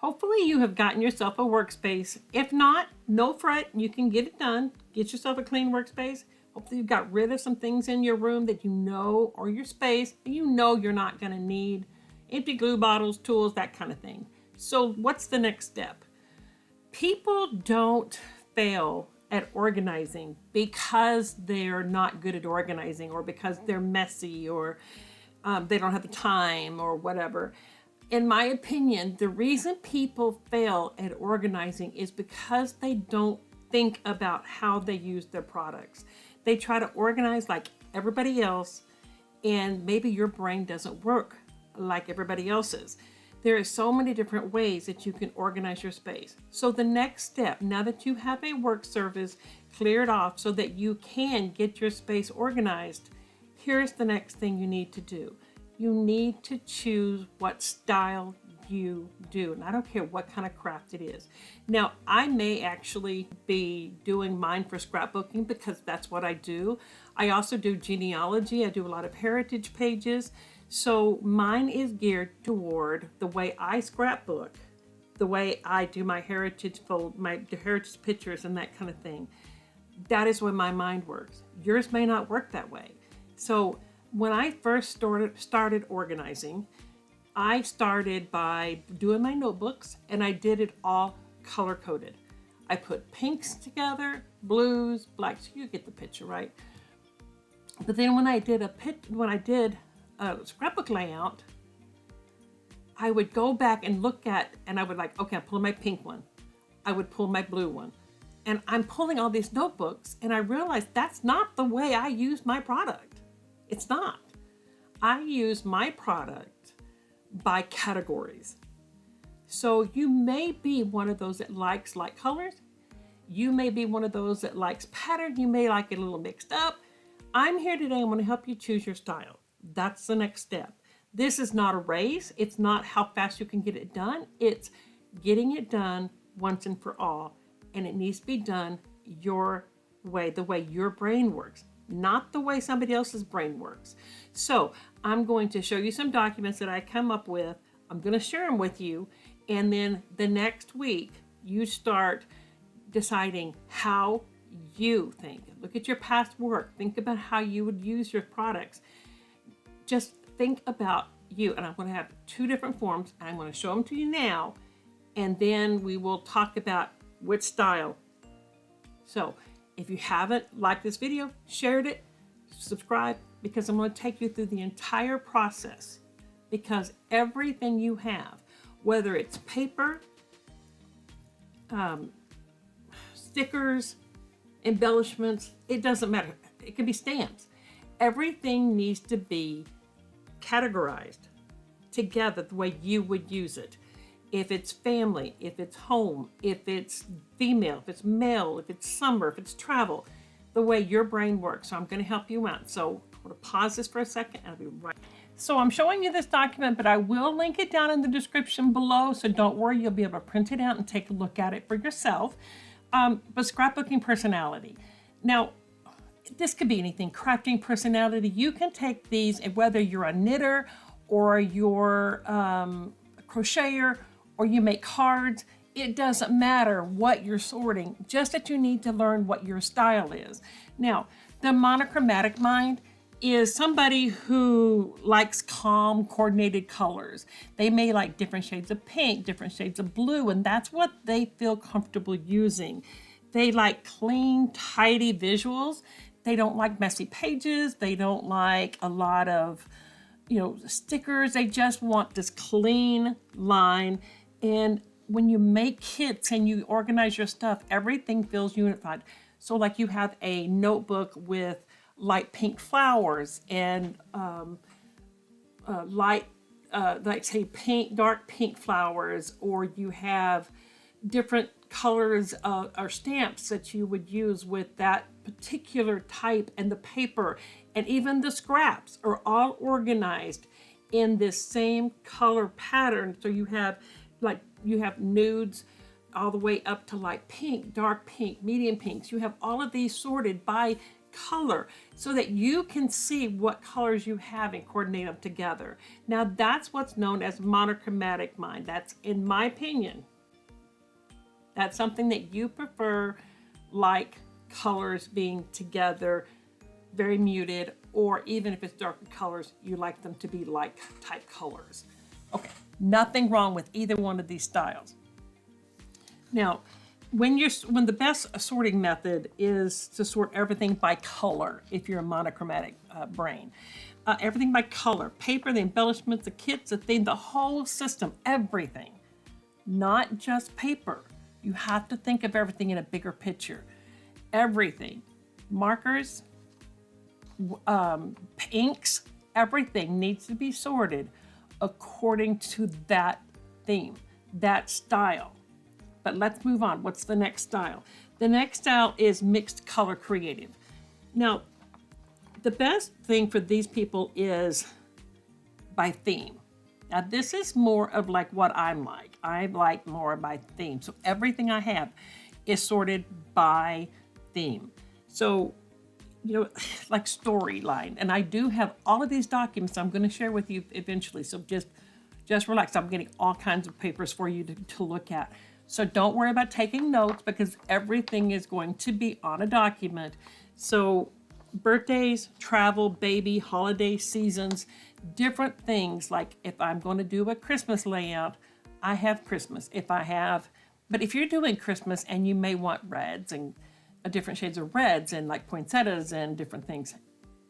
Hopefully you have gotten yourself a workspace. If not, no fret, you can get it done. Get yourself a clean workspace. Hopefully you've got rid of some things in your room that you know, or your space, and you know you're not gonna need. Empty glue bottles, tools, that kind of thing. So what's the next step? People don't fail at organizing because they're not good at organizing, or because they're messy, or they don't have the time, or whatever. In my opinion, the reason people fail at organizing is because they don't think about how they use their products. They try to organize like everybody else, and maybe your brain doesn't work like everybody else's. There are so many different ways that you can organize your space. So the next step, now that you have a work surface cleared off so that you can get your space organized, here's the next thing you need to do. You need to choose what style you do. And I don't care what kind of craft it is. Now, I may actually be doing mine for scrapbooking because that's what I do. I also do genealogy. I do a lot of heritage pages. So mine is geared toward the way I scrapbook, the way I do my heritage fold, my heritage pictures and that kind of thing. That is when my mind works. Yours may not work that way. So when I first started organizing, I started by doing my notebooks, and I did it all color-coded. I put pinks together, blues, blacks. You get the picture, right? But then when I did a scrapbook layout, I would go back and look at, and I would like, okay, I'm pulling my pink one. I would pull my blue one. And I'm pulling all these notebooks, and I realized that's not the way I use my product. It's not. I use my product by categories. So you may be one of those that likes light colors. You may be one of those that likes pattern. You may like it a little mixed up. I'm here today. I'm going to help you choose your style. That's the next step. This is not a race. It's not how fast you can get it done. It's getting it done once and for all. And it needs to be done your way, the way your brain works, not the way somebody else's brain works. So I'm going to show you some documents that I come up with. I'm going to share them with you. And then the next week, you start deciding how you think. Look at your past work. Think about how you would use your products. Just think about you. And I'm going to have 2 different forms. And I'm going to show them to you now. And then we will talk about which style. So if you haven't liked this video, shared it, subscribe, because I'm going to take you through the entire process. Because everything you have, whether it's paper, stickers, embellishments, it doesn't matter. It can be stamps. Everything needs to be categorized together the way you would use it. If it's family, if it's home, if it's female, if it's male, if it's summer, if it's travel, the way your brain works. So I'm going to help you out. So I'm going to pause this for a second and I'll be right. So I'm showing you this document, but I will link it down in the description below. So don't worry, you'll be able to print it out and take a look at it for yourself. But scrapbooking personality. Now, this could be anything. Crafting personality. You can take these, and whether you're a knitter or you're a crocheter, or you make cards, it doesn't matter what you're sorting, just that you need to learn what your style is. Now, the monochromatic mind is somebody who likes calm, coordinated colors. They may like different shades of pink, different shades of blue, and that's what they feel comfortable using. They like clean, tidy visuals. They don't like messy pages. They don't like a lot of, stickers. They just want this clean line. And when you make kits and you organize your stuff, everything feels unified. So like you have a notebook with light pink flowers and like say dark pink flowers, or you have different colors or stamps that you would use with that particular type, and the paper and even the scraps are all organized in this same color pattern. So you have nudes all the way up to light pink, dark pink, medium pinks. You have all of these sorted by color so that you can see what colors you have and coordinate them together. Now that's what's known as monochromatic mind. That's, in my opinion, that's something that you prefer, like colors being together, very muted, or even if it's darker colors, you like them to be like type colors. Okay, nothing wrong with either one of these styles. Now, when the best sorting method is to sort everything by color, if you're a monochromatic brain. Everything by color, paper, the embellishments, the kits, the theme, the whole system, everything. Not just paper. You have to think of everything in a bigger picture. Everything. Markers, inks, everything needs to be sorted according to that theme, that style. But let's move on. What's the next style? The next style is mixed color creative. Now, the best thing for these people is by theme. Now, this is more of like what I'm like. I like more by theme. So everything I have is sorted by theme. So, like storyline. And I do have all of these documents I'm going to share with you eventually. So just relax. I'm getting all kinds of papers for you to look at. So don't worry about taking notes because everything is going to be on a document. So birthdays, travel, baby, holiday seasons, different things. Like if I'm going to do a Christmas layout, I have Christmas. But if you're doing Christmas and you may want reds and different shades of reds and like poinsettias and different things,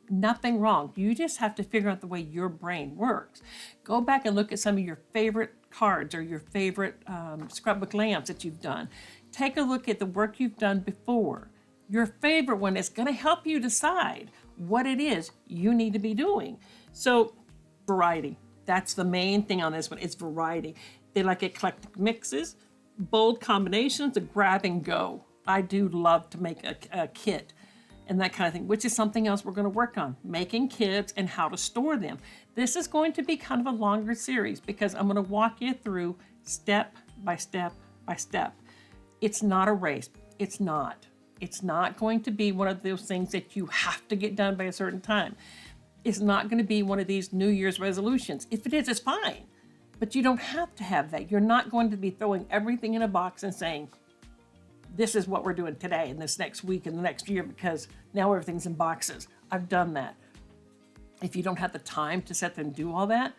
nothing wrong. You just have to figure out the way your brain works. Go back and look at some of your favorite cards or your favorite scrapbook layouts that you've done. Take a look at the work you've done before. Your favorite one is going to help you decide what it is you need to be doing. So variety, that's the main thing on this one. It's variety. They like eclectic mixes, bold combinations, a grab and go. I do love to make a kit and that kind of thing, which is something else we're going to work on, making kits and how to store them. This is going to be kind of a longer series because I'm going to walk you through step by step by step. It's not a race. It's not. It's not going to be one of those things that you have to get done by a certain time. It's not going to be one of these New Year's resolutions. If it is, it's fine. But you don't have to have that. You're not going to be throwing everything in a box and saying, this is what we're doing today and this next week and the next year because now everything's in boxes. I've done that. If you don't have the time to sit there and do all that,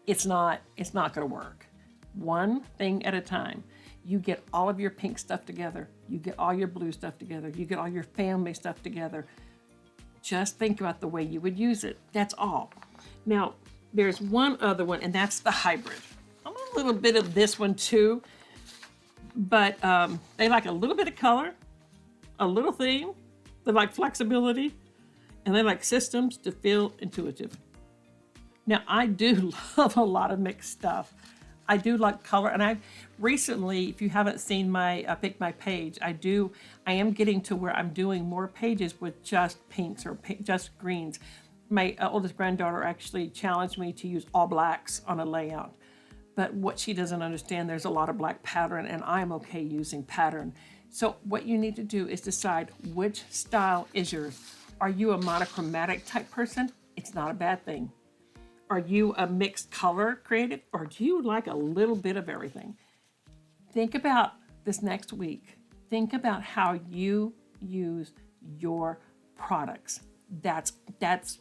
it's not going to work. One thing at a time. You get all of your pink stuff together. You get all your blue stuff together. You get all your family stuff together. Just think about the way you would use it. That's all. Now, there's one other one, and that's the hybrid. I'm a little bit of this one too, but they like a little bit of color, a little theme. They like flexibility, and they like systems to feel intuitive. Now, I do love a lot of mixed stuff. I do like color, and I've recently, if you haven't seen my Pick My Page, I am getting to where I'm doing more pages with just pinks or just greens. My oldest granddaughter actually challenged me to use all blacks on a layout. But what she doesn't understand, there's a lot of black pattern, and I'm okay using pattern. So what you need to do is decide which style is yours. Are you a monochromatic type person? It's not a bad thing. Are you a mixed color creative, or do you like a little bit of everything? Think about this next week. Think about how you use your products. That's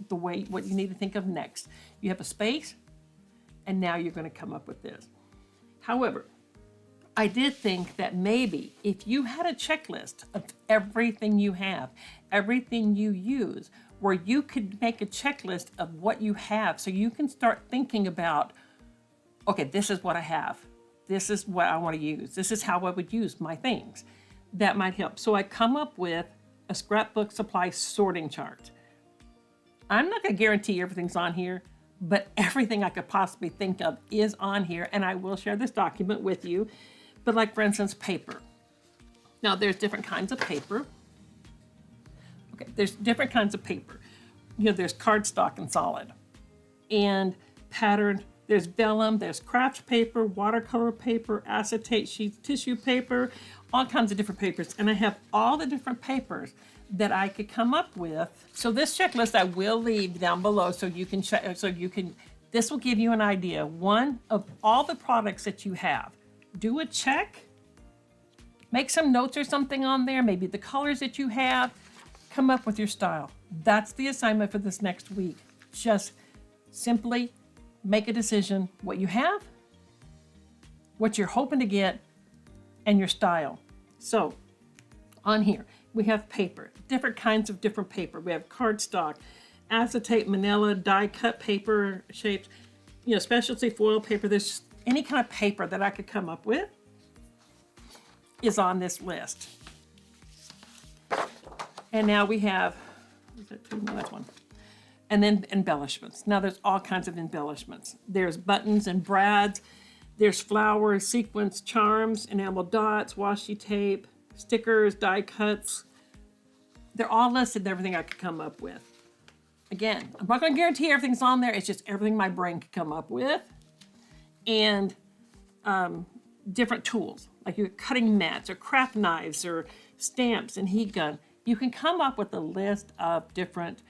the way, what you need to think of next. You have a space, and now you're going to come up with this. However, I did think that maybe if you had a checklist of everything you have, everything you use, where you could make a checklist of what you have so you can start thinking about, okay, this is what I have. This is what I want to use. This is how I would use my things. That might help. So I come up with a scrapbook supply sorting chart. I'm not going to guarantee everything's on here, but everything I could possibly think of is on here, and I will share this document with you. But like, for instance, paper. Now, there's different kinds of paper. Okay, there's different kinds of paper. There's cardstock and solid, and patterned There's vellum, there's craft paper, watercolor paper, acetate sheets, tissue paper, all kinds of different papers. And I have all the different papers that I could come up with. So this checklist I will leave down below so you can check, this will give you an idea, one, of all the products that you have. Do a check, make some notes or something on there, maybe the colors that you have, come up with your style. That's the assignment for this next week. Just simply make a decision, what you have, what you're hoping to get, and your style. So on here, we have paper, different kinds of different paper. We have cardstock, acetate, manila, die cut paper shapes, specialty foil paper. There's any kind of paper that I could come up with is on this list. And now we have, is that two? No, that's one. And then embellishments. Now there's all kinds of embellishments. There's buttons and brads. There's flowers, sequins, charms, enamel dots, washi tape, stickers, die cuts. They're all listed, everything I could come up with. Again, I'm not going to guarantee everything's on there. It's just everything my brain could come up with. And different tools, like your cutting mats or craft knives or stamps and heat gun. You can come up with a list of different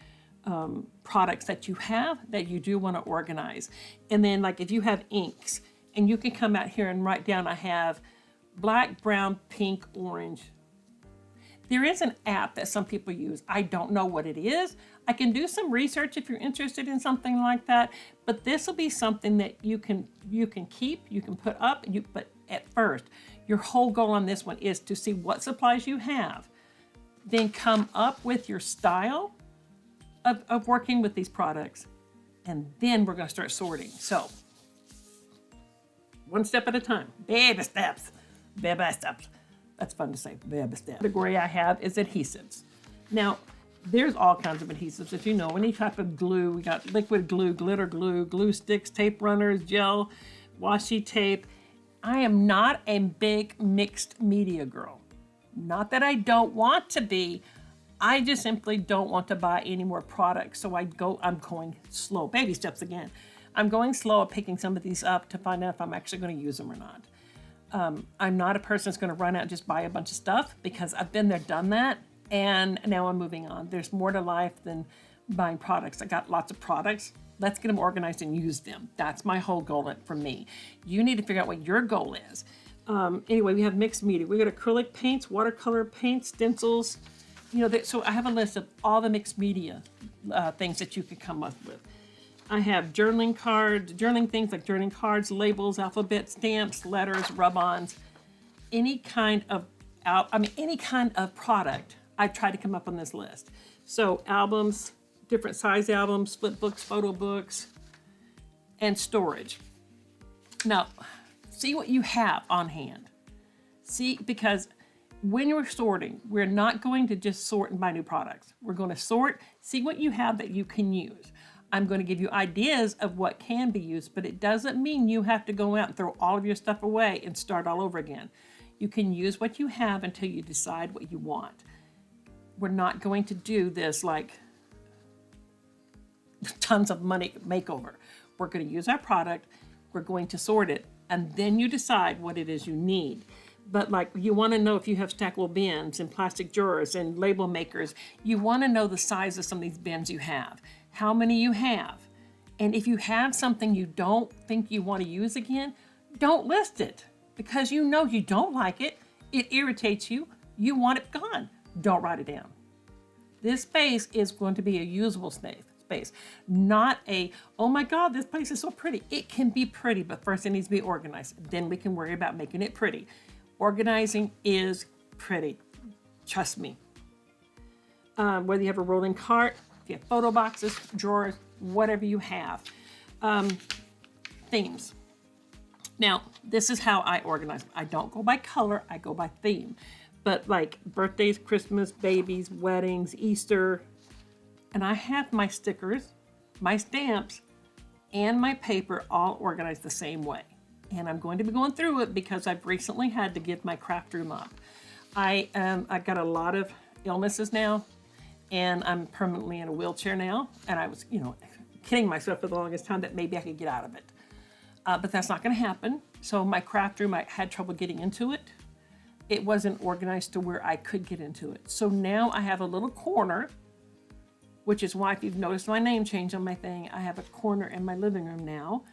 products that you have that you do want to organize. And then like if you have inks, and you can come out here and write down, I have black, brown, pink, orange. There is an app that some people use. I don't know what it is. I can do some research if you're interested in something like that, but this will be something that you can keep, you can put up, but at first, your whole goal on this one is to see what supplies you have, then come up with your style of working with these products, and then we're gonna start sorting. So, one step at a time, baby steps, baby steps. That's fun to say, baby steps. The category I have is adhesives. Now, there's all kinds of adhesives. As you know, any type of glue, we got liquid glue, glitter glue, glue sticks, tape runners, gel, washi tape. I am not a big mixed media girl. Not that I don't want to be, I just simply don't want to buy any more products. So I'm going slow, baby steps again. I'm going slow at picking some of these up to find out if I'm actually going to use them or not. I'm not a person that's going to run out and just buy a bunch of stuff because I've been there, done that, and now I'm moving on. There's more to life than buying products. I got lots of products. Let's get them organized and use them. That's my whole goal for me. You need to figure out what your goal is. Anyway, we have mixed media. We got acrylic paints, watercolor paints, stencils. So I have a list of all the mixed media things that you could come up with. I have journaling cards, journaling things like journaling cards, labels, alphabet, stamps, letters, rub-ons, any kind of product. I've tried to come up on this list. So albums, different size albums, split books, photo books, and storage. Now, see what you have on hand. See, because when you're sorting, we're not going to just sort and buy new products. We're going to sort, see what you have that you can use. I'm going to give you ideas of what can be used, but it doesn't mean you have to go out and throw all of your stuff away and start all over again. You can use what you have until you decide what you want. We're not going to do this like tons of money makeover. We're going to use our product, we're going to sort it, and then you decide what it is you need. But like you want to know if you have stackable bins and plastic drawers and label makers, you want to know the size of some of these bins you have, how many you have. And if you have something you don't think you want to use again, don't list it because you know you don't like it, it irritates you, you want it gone. Don't write it down. This space is going to be a usable space, not a, oh my God, this place is so pretty. It can be pretty, but first it needs to be organized. Then we can worry about making it pretty. Organizing is pretty, trust me. Whether you have a rolling cart, if you have photo boxes, drawers, whatever you have. Themes. Now, this is how I organize. I don't go by color, I go by theme. But like birthdays, Christmas, babies, weddings, Easter. And I have my stickers, my stamps, and my paper all organized the same way. And I'm going to be going through it because I've recently had to give my craft room up. I've got a lot of illnesses now, and I'm permanently in a wheelchair now. And I was, kidding myself for the longest time that maybe I could get out of it. but that's not going to happen. So my craft room, I had trouble getting into it. It wasn't organized to where I could get into it. So now I have a little corner, which is why if you've noticed my name change on my thing, I have a corner in my living room now.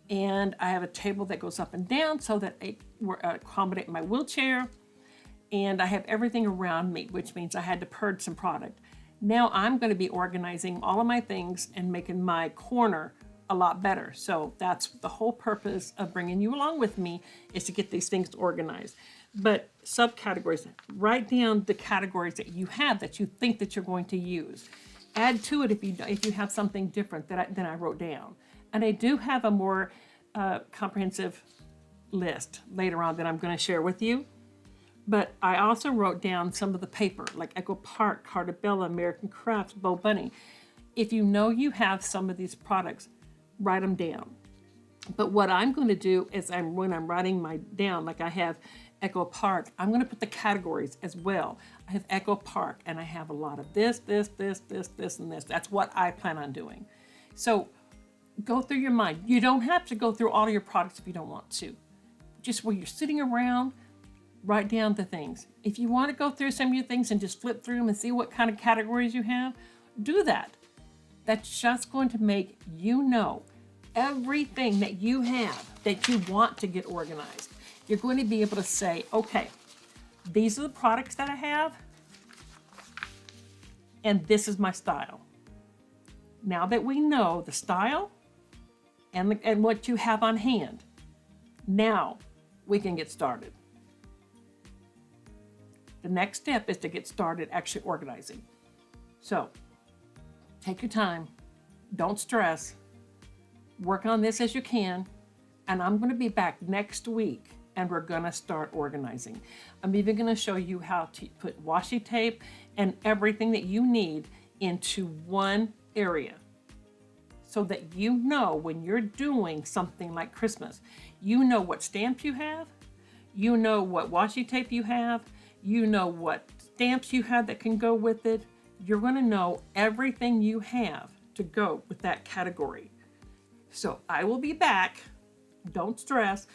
And I have a table that goes up and down so that I accommodate my wheelchair. And I have everything around me, which means I had to purge some product. Now I'm going to be organizing all of my things and making my corner a lot better. So that's the whole purpose of bringing you along with me, is to get these things organized. But subcategories, write down the categories that you have that you think that you're going to use. Add to it if you have something different than I wrote down. And I do have a more comprehensive list later on that I'm going to share with you. But I also wrote down some of the paper, like Echo Park, Cartabella, American Crafts, Bo Bunny. If you know you have some of these products, write them down. But what I'm going to do is when I'm writing my down, like I have Echo Park, I'm going to put the categories as well. I have Echo Park, and I have a lot of this, and this. That's what I plan on doing. So go through your mind. You don't have to go through all of your products if you don't want to. Just where you're sitting around, write down the things. If you want to go through some of your things and just flip through them and see what kind of categories you have, do that. That's just going to make you know everything that you have that you want to get organized. You're going to be able to say, okay, these are the products that I have, and this is my style. Now that we know the style and what you have on hand, now we can get started. The next step is to get started actually organizing. So take your time, don't stress, work on this as you can, and I'm going to be back next week and we're going to start organizing. I'm even going to show you how to put washi tape and everything that you need into one area so that you know when you're doing something like Christmas, you know what stamps you have, you know what washi tape you have, you know what stamps you have that can go with it. You're going to know everything you have to go with that category. So I will be back. Don't stress.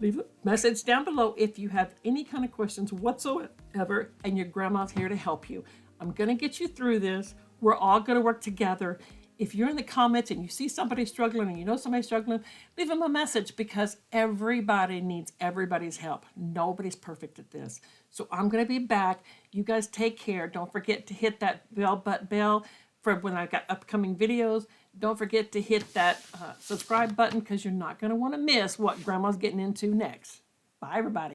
Leave a message down below if you have any kind of questions whatsoever, and your grandma's here to help you. I'm going to get you through this. We're all going to work together. If you're in the comments and you see somebody struggling and you know somebody's struggling, leave them a message, because everybody needs everybody's help. Nobody's perfect at this. So I'm going to be back. You guys take care. Don't forget to hit that bell for when I got upcoming videos. Don't forget to hit that subscribe button, because you're not going to want to miss what Grandma's getting into next. Bye, everybody.